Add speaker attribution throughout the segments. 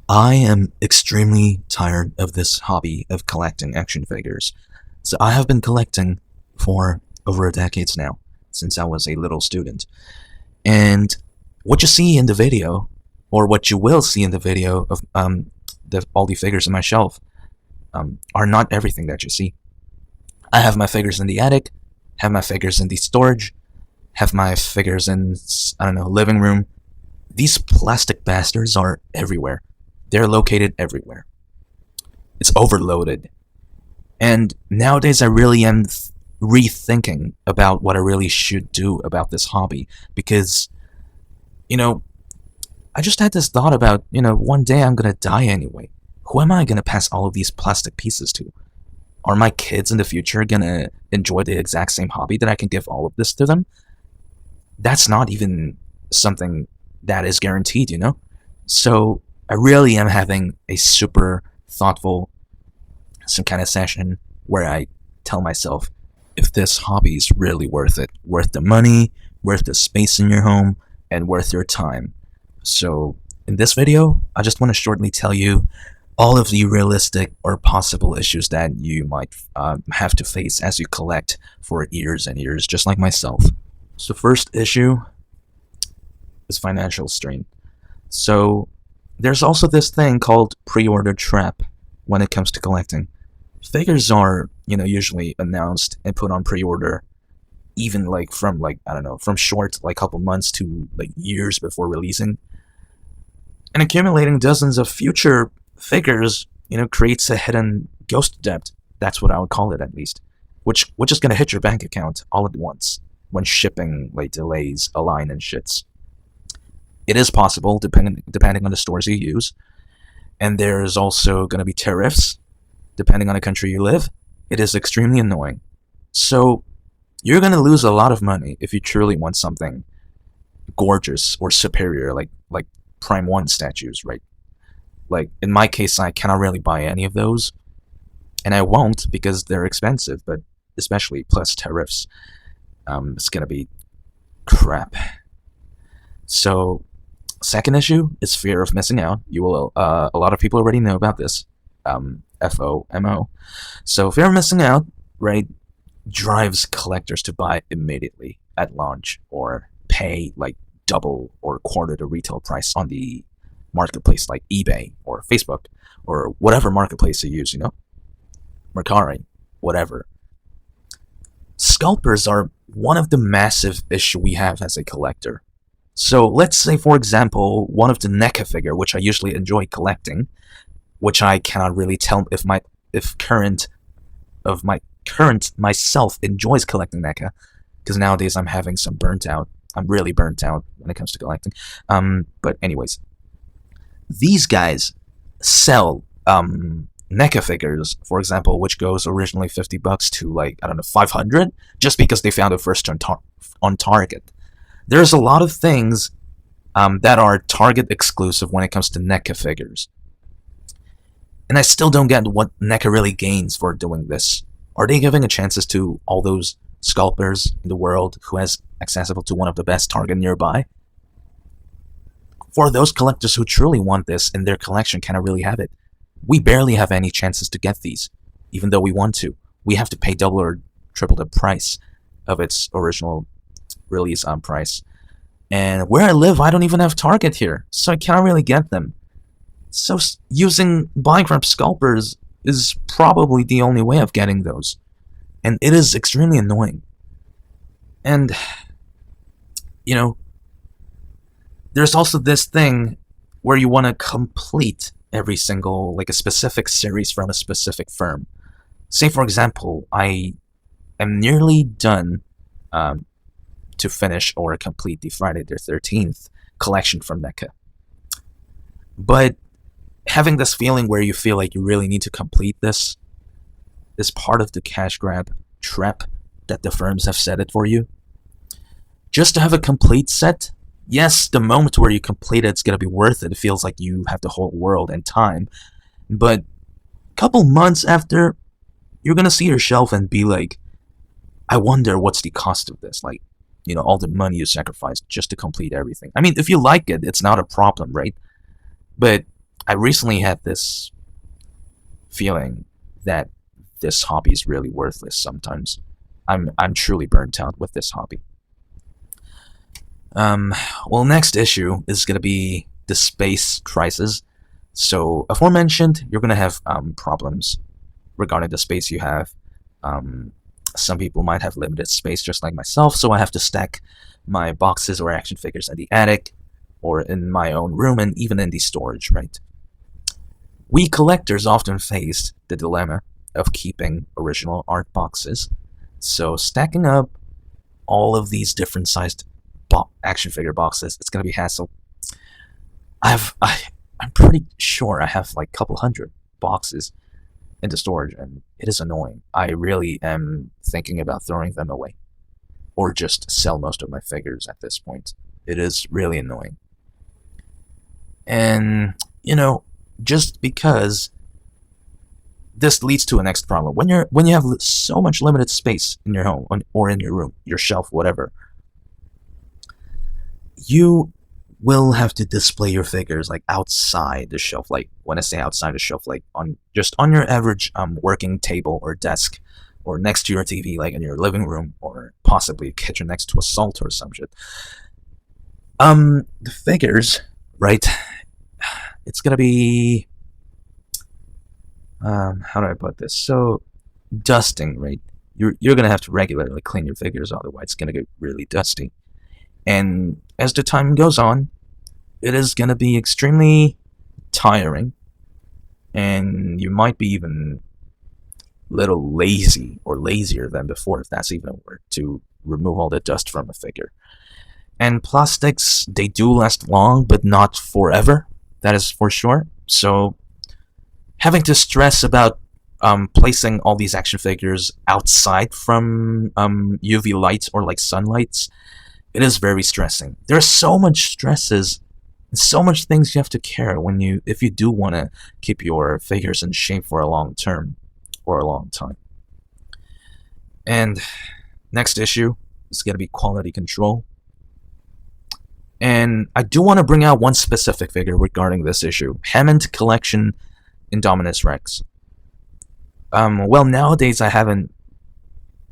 Speaker 1: I am extremely tired of this hobby of collecting action figures. So I have been collecting for over a decade now, since I was a little student. And what you see in the video, or what you will see in the video of all the figures on my shelf, are not everything that you see. I have my figures in the attic, have my figures in the storage, have my figures in, I don't know, living room. These plastic bastards are everywhere. They're located everywhere. It's overloaded. And nowadays I really am rethinking about what I really should do about this hobby. Because, you know, I just had this thought about, one day I'm gonna die anyway. Who am I gonna pass all of these plastic pieces to? Are my kids in the future gonna enjoy the exact same hobby that I can give all of this to them? That's not even something that is guaranteed. So I really am having a super thoughtful, some kind of session where I tell myself if this hobby is really worth it, worth the money, worth the space in your home, and worth your time. So in this video, I just want to shortly tell you all of the realistic or possible issues that you might have to face as you collect for years and years, just like myself. So first issue is financial strain. So there's also this thing called pre-order trap when it comes to collecting. Figures are, usually announced and put on pre-order even from I don't know, from short couple months to years before releasing. And accumulating dozens of future figures, creates a hidden ghost debt. That's what I would call it, at least. Which is gonna hit your bank account all at once when shipping delays, align and shits. It is possible, depending on the stores you use. And there's also going to be tariffs, depending on the country you live. It is extremely annoying. So you're going to lose a lot of money if you truly want something gorgeous or superior, like Prime 1 statues, right? Like, in my case, I cannot really buy any of those. And I won't because they're expensive, but especially plus tariffs. It's going to be crap. So second issue is fear of missing out. You will, a lot of people already know about this. FOMO. So fear of missing out, right, drives collectors to buy immediately at launch or pay double or quarter the retail price on the marketplace like eBay or Facebook or whatever marketplace you use, Mercari, whatever. Scalpers are one of the massive issue we have as a collector. So let's say, for example, one of the NECA figure, which I usually enjoy collecting, which I cannot really tell if my current myself enjoys collecting NECA, because nowadays I'm having some burnt out. I'm really burnt out when it comes to collecting. But anyways, these guys sell NECA figures, for example, which goes originally $50 to I don't know, 500, just because they found it first on Target. There's a lot of things that are Target exclusive when it comes to NECA figures. And I still don't get what NECA really gains for doing this. Are they giving a chances to all those scalpers in the world who has accessible to one of the best Target nearby? For those collectors who truly want this in their collection cannot really have it. We barely have any chances to get these, even though we want to. We have to pay double or triple the price of its original release price. And where I live, I don't even have Target here, so I can't really get them. So buying from scalpers is probably the only way of getting those. And it is extremely annoying. And, there's also this thing where you want to complete every single, a specific series from a specific firm. Say, for example, I am nearly done to finish or complete the Friday the 13th collection from NECA. But having this feeling where you feel like you really need to complete this is part of the cash grab trap that the firms have set it for you. Just to have a complete set, yes, the moment where you complete it's going to be worth it. It feels like you have the whole world and time. But a couple months after, you're going to see your shelf and be like, I wonder what's the cost of this. All the money you sacrificed just to complete everything. I mean, if you like it, it's not a problem, right? But I recently had this feeling that this hobby is really worthless sometimes. I'm truly burnt out with this hobby. Um, well, next issue is gonna be the space crisis. So, aforementioned, you're gonna have problems regarding the space you have. Um, some people might have limited space, just like myself, so I have to stack my boxes or action figures in the attic, or in my own room, and even in the storage, right? We collectors often face the dilemma of keeping original art boxes, so stacking up all of these different sized action figure boxes, it's gonna be hassle. I'm pretty sure I have like a couple hundred boxes into storage, and it is annoying. I really am thinking about throwing them away, or just sell most of my figures at this point. It is really annoying. And, just because this leads to a next problem. When you have so much limited space in your home or in your room, your shelf, whatever, you will have to display your figures like outside the shelf. Like when I say outside the shelf, like on your average working table or desk, or next to your TV, like in your living room, or possibly a kitchen next to a salt or some shit. The figures, right? It's gonna be how do I put this? So dusting, right? You're gonna have to regularly clean your figures, otherwise it's gonna get really dusty. And as the time goes on, it is gonna be extremely tiring, and you might be even a little lazy or lazier than before, if that's even a word, to remove all the dust from a figure. And plastics, they do last long, but not forever. That is for sure. So having to stress about placing all these action figures outside from UV lights or like sunlights, it is very stressing. There are so much stresses, so much things you have to care if you do want to keep your figures in shape for a long term or a long time. And next issue is going to be quality control. And I do want to bring out one specific figure regarding this issue: Hammond Collection Indominus Rex. Well, nowadays I haven't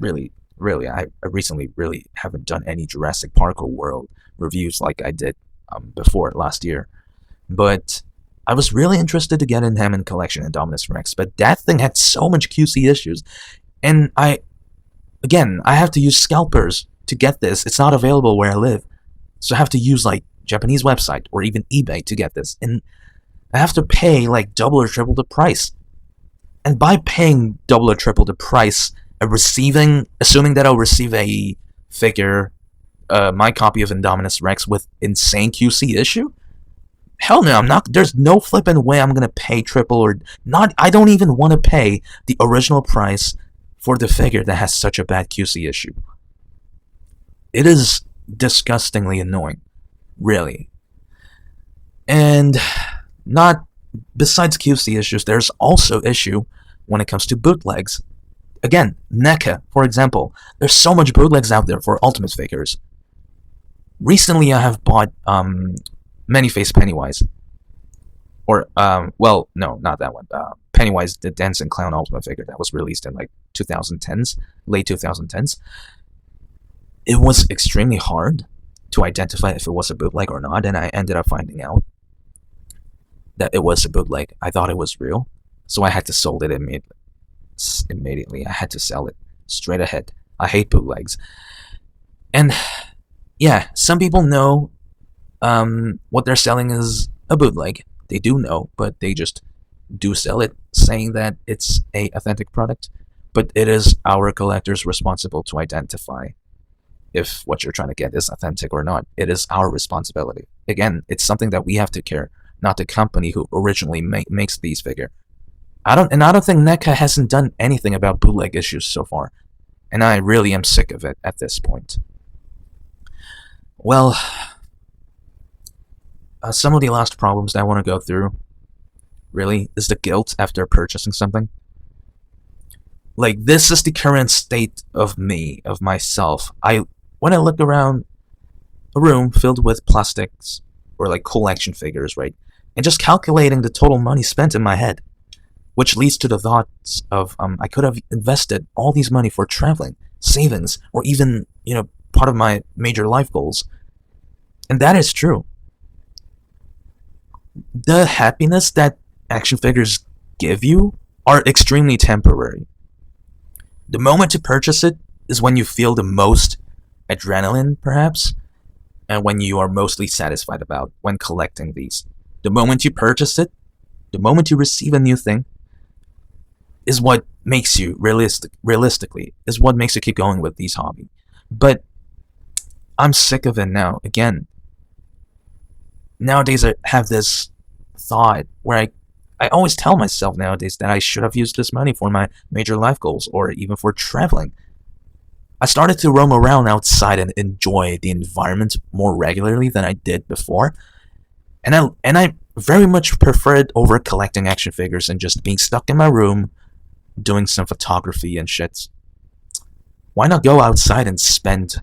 Speaker 1: I recently really haven't done any Jurassic Park or World reviews like I did before last year. But I was really interested to get in Hammond Collection Indominus Rex, but that thing had so much QC issues. And I have to use scalpers to get this. It's not available where I live. So I have to use like Japanese website or even eBay to get this. And I have to pay like double or triple the price. And by paying double or triple the price, assuming that I'll receive a figure, my copy of Indominus Rex with insane QC issue? Hell no, I'm not. There's no flipping way I'm gonna pay triple or not. I don't even want to pay the original price for the figure that has such a bad QC issue. It is disgustingly annoying, really. And not besides QC issues, there's also issue when it comes to bootlegs. Again, NECA, for example. There's so much bootlegs out there for Ultimate figures. Recently, I have bought Many-Face Pennywise. Or, well, no, not that one. Pennywise, the Dancing Clown Ultimate figure that was released in like 2010s, late 2010s. It was extremely hard to identify if it was a bootleg or not, and I ended up finding out that it was a bootleg. I thought it was real, so I had to sell it immediately. I had to sell it straight ahead. I hate bootlegs. And yeah, some people know what they're selling is a bootleg. They do know, but they just do sell it, saying that it's a authentic product. But it is our collectors responsible to identify if what you're trying to get is authentic or not. It is our responsibility. Again, it's something that we have to care, not the company who originally makes these figures. I don't think NECA hasn't done anything about bootleg issues so far, and I really am sick of it at this point. Well, some of the last problems that I want to go through, really, is the guilt after purchasing something. Like, this is the current state of myself. When I look around a room filled with plastics or like cool action figures, right? and just calculating the total money spent in my head, which leads to the thoughts of I could have invested all these money for traveling, savings, or even part of my major life goals. And that is true. The happiness that action figures give you are extremely temporary. The moment to purchase it is when you feel the most adrenaline, perhaps, and when you are mostly satisfied about when collecting these. The moment you purchase it, the moment you receive a new thing, is what makes you realistically is what makes you keep going with these hobbies. But I'm sick of it now. Again, nowadays I have this thought where I always tell myself nowadays that I should have used this money for my major life goals or even for traveling. I started to roam around outside and enjoy the environment more regularly than I did before. And I very much prefer it over collecting action figures and just being stuck in my room doing some photography and shit. Why not go outside and spend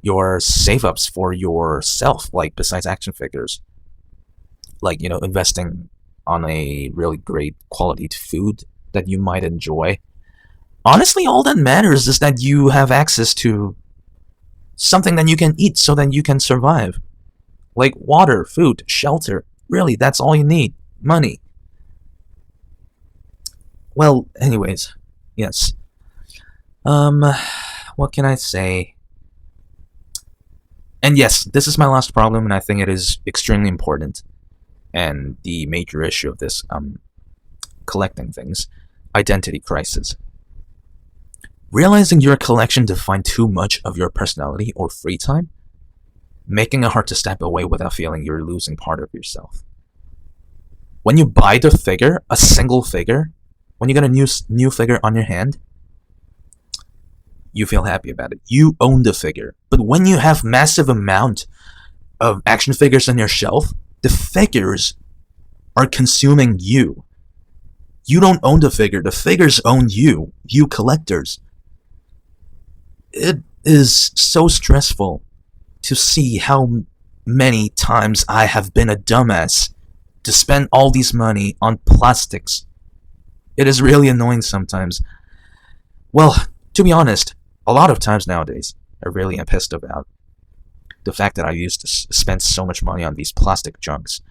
Speaker 1: your save ups for yourself, like besides action figures? Like, investing on a really great quality food that you might enjoy. Honestly, all that matters is that you have access to something that you can eat so that you can survive. Like water, food, shelter. Really, that's all you need. Money. Well, anyways, yes. What can I say? And yes, this is my last problem, and I think it is extremely important. And the major issue of this collecting things, identity crisis. Realizing your collection defines too much of your personality or free time, making it hard to step away without feeling you're losing part of yourself. When you buy the figure, a single figure, when you get a new figure on your hand, you feel happy about it. You own the figure. But when you have massive amount of action figures on your shelf, the figures are consuming you. You don't own the figure. The figures own you. You collectors. It is so stressful to see how many times I have been a dumbass to spend all this money on plastics. It is really annoying sometimes. Well, to be honest, a lot of times nowadays, I really am pissed about the fact that I used to spend so much money on these plastic junks.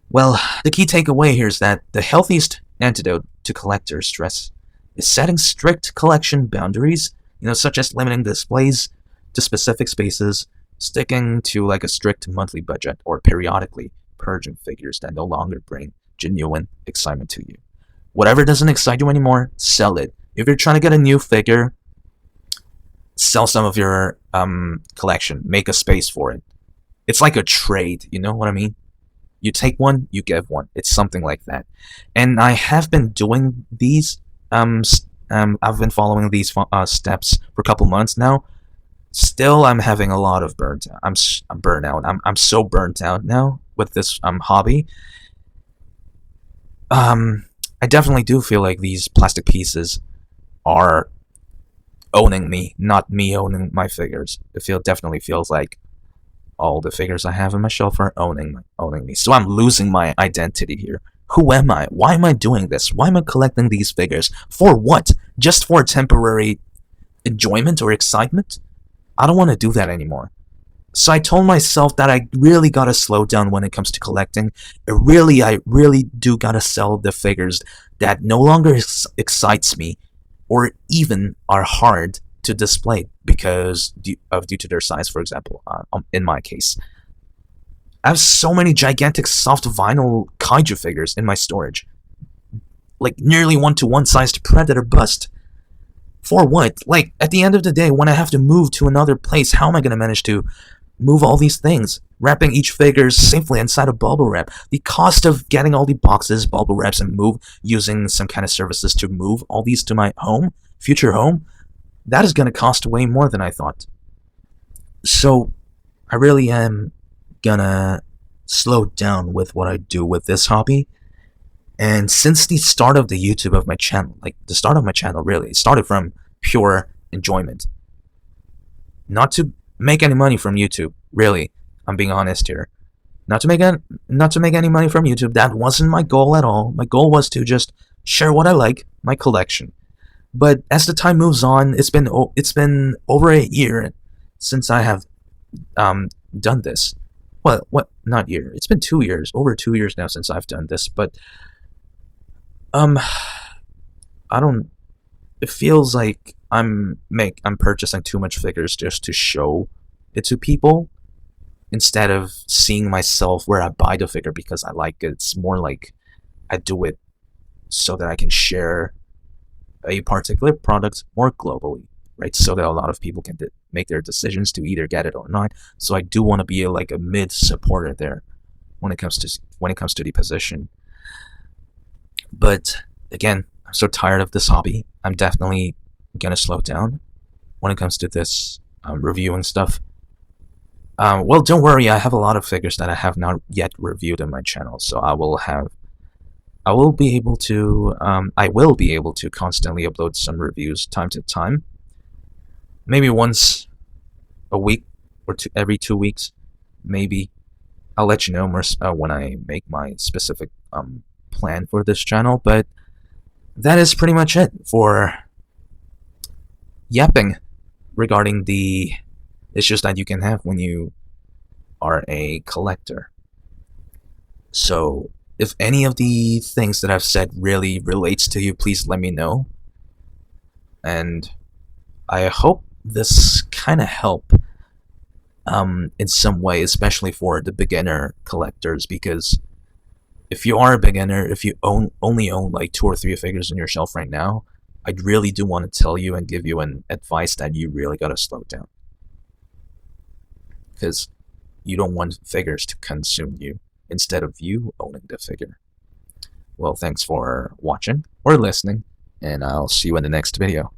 Speaker 1: Well, the key takeaway here is that the healthiest antidote to collector stress is setting strict collection boundaries, such as limiting displays to specific spaces, sticking to like a strict monthly budget, or periodically purging figures that no longer bring genuine excitement to you. Whatever doesn't excite you anymore, sell it. If you're trying to get a new figure, sell some of your collection. Make a space for it. It's like a trade, you know what I mean? You take one, you give one. It's something like that. And I have been doing these. I've been following these steps for a couple months now. Still, I'm having a lot of burnout. I'm burnout. I'm so burnt out now with this hobby. I definitely do feel like these plastic pieces are owning me, not me owning my figures. Definitely feels like all the figures I have on my shelf are owning me. So I'm losing my identity here. Who am I? Why am I doing this? Why am I collecting these figures? For what? Just for temporary enjoyment or excitement? I don't want to do that anymore. So I told myself that I really gotta slow down when it comes to collecting. I really do gotta sell the figures that no longer excites me, or even are hard to display because due to their size, for example. In my case, I have so many gigantic soft vinyl kaiju figures in my storage, like nearly 1-to-1 sized predator bust. For what? Like, at the end of the day, when I have to move to another place, how am I going to manage to move all these things? Wrapping each figure safely inside a bubble wrap. The cost of getting all the boxes, bubble wraps, and using some kind of services to move all these to my home, future home, that is going to cost way more than I thought. So, I really am gonna slow down with what I do with this hobby. And since the start of the YouTube of my channel, like the start of my channel really, it started from pure enjoyment. Not to make any money from YouTube, really. I'm being honest here. not to make any money from YouTube. That wasn't my goal at all. My goal was to just share what I like, my collection. But as the time moves on, it's been over a year since I have done this. What? Not year. It's been 2 years, over 2 years now since I've done this. But um, I don't. It feels like I'm purchasing too much figures just to show it to people instead of seeing myself where I buy the figure because I like it. It's more like I do it so that I can share a particular product more globally, right? So that a lot of people can make their decisions to either get it or not. So I do want to be like a mid supporter there when it comes to the position. But again, I'm so tired of this hobby. I'm definitely gonna slow down when it comes to this reviewing stuff. Well, don't worry, I have a lot of figures that I have not yet reviewed on my channel, so I will be able to constantly upload some reviews time to time. Maybe once a week or every 2 weeks, maybe. I'll let you know more when I make my specific plan for this channel, but that is pretty much it for yapping regarding the issues that you can have when you are a collector. So if any of the things that I've said really relates to you, please let me know. And I hope this kind of help in some way, especially for the beginner collectors, because if you are a beginner, if you only own like 2 or 3 figures on your shelf right now, I really do want to tell you and give you an advice that you really gotta slow down. Because you don't want figures to consume you instead of you owning the figure. Well, thanks for watching or listening, and I'll see you in the next video.